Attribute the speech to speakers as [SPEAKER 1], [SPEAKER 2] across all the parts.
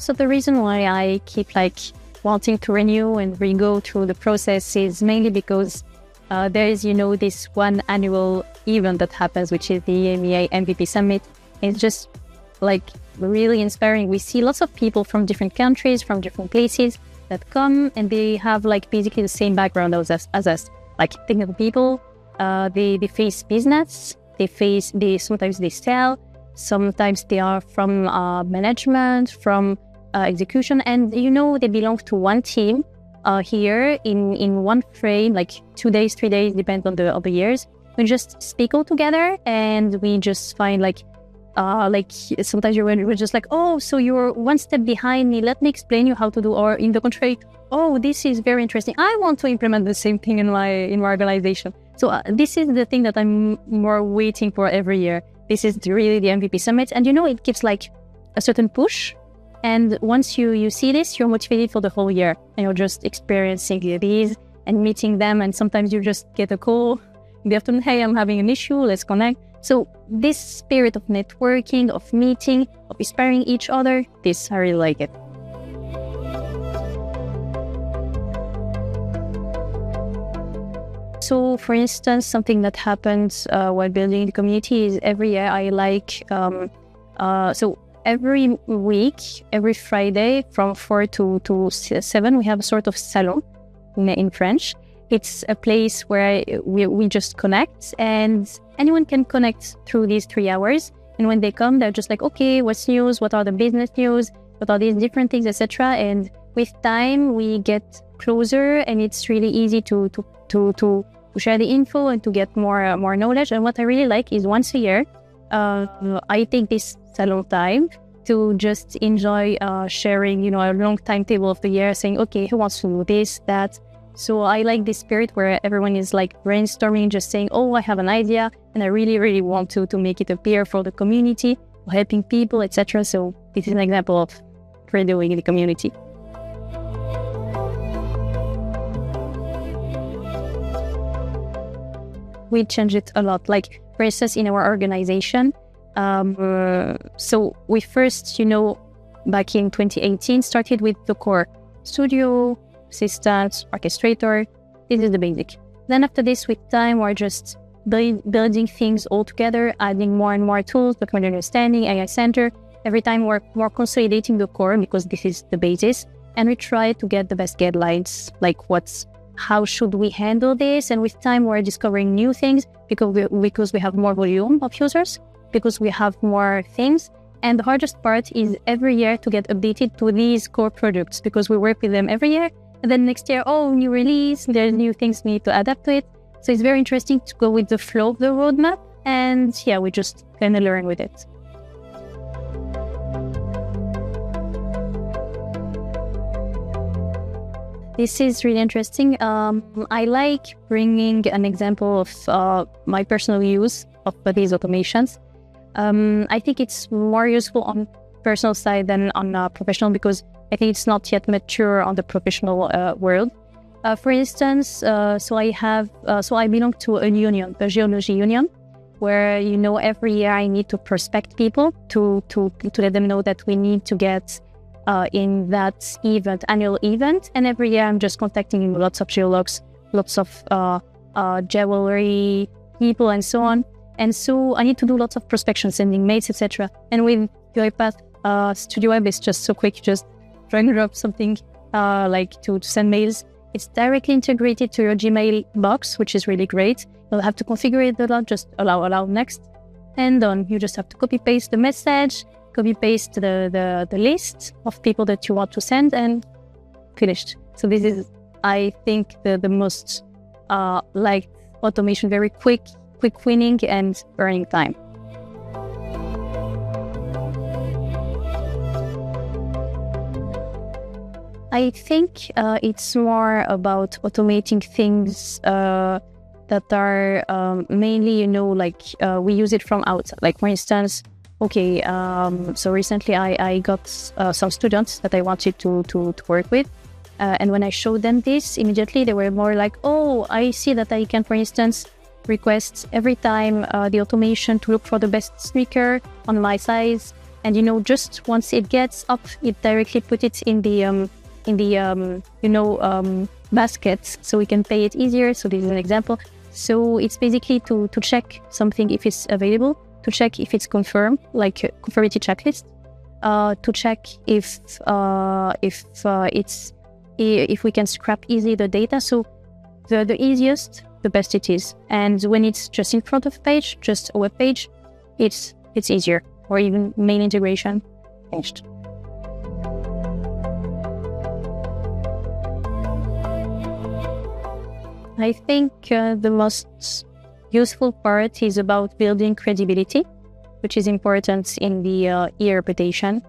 [SPEAKER 1] So the reason why I keep wanting to renew and re-go through the process is mainly because there is, this one annual event that happens, which is the EMEA MVP Summit. It's just really inspiring. We see lots of people from different countries, from different places that come, and they have basically the same background as us, technical people. They face business. Sometimes they sell. Sometimes they are from management, from execution, and they belong to one team here in one frame, 2 days, 3 days, depends on the years. We just speak all together, and we just find sometimes we're just oh, so you're one step behind me, let me explain you how to do, or in the contrary, oh, this is very interesting, I want to implement the same thing in my organization. So this is the thing that I'm more waiting for every year. This is really the MVP Summit, and it gives a certain push, and once you see this, you're motivated for the whole year, and you're just experiencing these and meeting them, and sometimes you just get a call in the afternoon, hey, I'm having an issue, let's connect. So this spirit of networking, of meeting, of inspiring each other, this, I really like it. So, for instance, something that happens while building the community is every year I so every week, every Friday from 4 to 7, we have a sort of salon in French. It's a place where we just connect, and anyone can connect through these 3 hours. And when they come, they're just okay, what's news? What are the business news? What are these different things, etc. And with time, we get closer, and it's really easy to share the info and to get more knowledge. And what I really like is once a year, I take this salon time to just enjoy sharing, a long timetable of the year, saying, okay, who wants to do this, that. So I like this spirit where everyone is brainstorming, just saying, oh, I have an idea, and I really, really want to make it appear for the community, helping people, etc. So this is an example of doing in the community. We change it a lot. For instance, in our organization, so we first, back in 2018, started with the core studio, assistant, orchestrator. This is the basic. Then after this, with time, we're just building things all together, adding more and more tools, document understanding, AI center. Every time we're more consolidating the core because this is the basis. And we try to get the best guidelines, how should we handle this? And with time, we're discovering new things because we have more volume of users, because we have more things. And the hardest part is every year to get updated to these core products, because we work with them every year. And then next year, new release, there's new things we need to adapt to it. So it's very interesting to go with the flow of the roadmap. And we just kind of learn with it. This is really interesting. I like bringing an example of my personal use of these automations. I think it's more useful on personal side than on professional, because I think it's not yet mature on the professional world. For instance, so I belong to a union, the geology union, where every year I need to prospect people to let them know that we need to get in that annual event. And every year I'm just contacting lots of geologues, lots of jewelry people, and so on. And so I need to do lots of prospection, sending mails, etc. And with UiPath Studio Web, it's just so quick. You just drag and drop something to send mails. It's directly integrated to your Gmail box, which is really great. You'll have to configure it a lot, just allow next, and done. You just have to copy paste the message, copy paste the list of people that you want to send, and finished. So this is, I think, the most liked automation, very quick winning and burning time. I think it's more about automating things that are mainly, we use it from outside. For instance, so recently I got some students that I wanted to work with. And when I showed them this, immediately they were more like, oh, I see that I can, for instance, request every time the automation to look for the best sneaker on my size, And, just once it gets up, it directly put it in the baskets, so we can pay it easier. So this is an example. So it's basically to check something if it's available, to check if it's confirmed, like a conformity checklist, to check if we can scrap easily the data. So the easiest, the best it is. And when it's just in front of page, just a web page, it's easier, or even main integration finished. I think the most useful part is about building credibility, which is important in the e-reputation,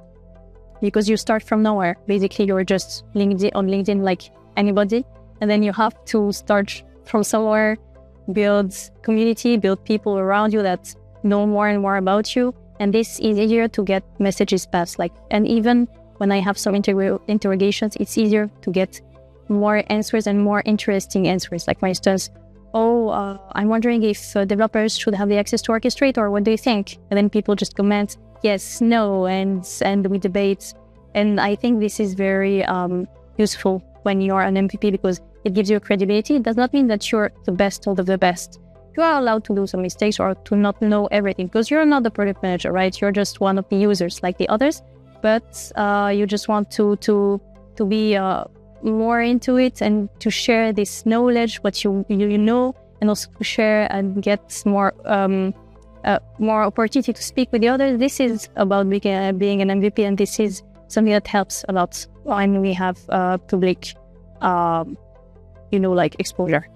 [SPEAKER 1] because you start from nowhere. Basically, you're just on LinkedIn like anybody, and then you have to start from somewhere, build community, build people around you that know more and more about you, and this is easier to get messages passed. And even when I have some interrogations, it's easier to get more answers and more interesting answers. Like, for instance, I'm wondering if developers should have the access to Orchestrate, or what do you think? And then people just comment yes, no, and we debate. And I think this is very useful when you are an MVP, because it gives you credibility. It does not mean that you're the best of the best. You are allowed to do some mistakes or to not know everything, because you're not the product manager, right? You're just one of the users like the others, but you just want to be more into it and to share this knowledge, what you know, and also to share and get more opportunity to speak with the others. This is about being an MVP, and this is something that helps a lot when we have public, exposure.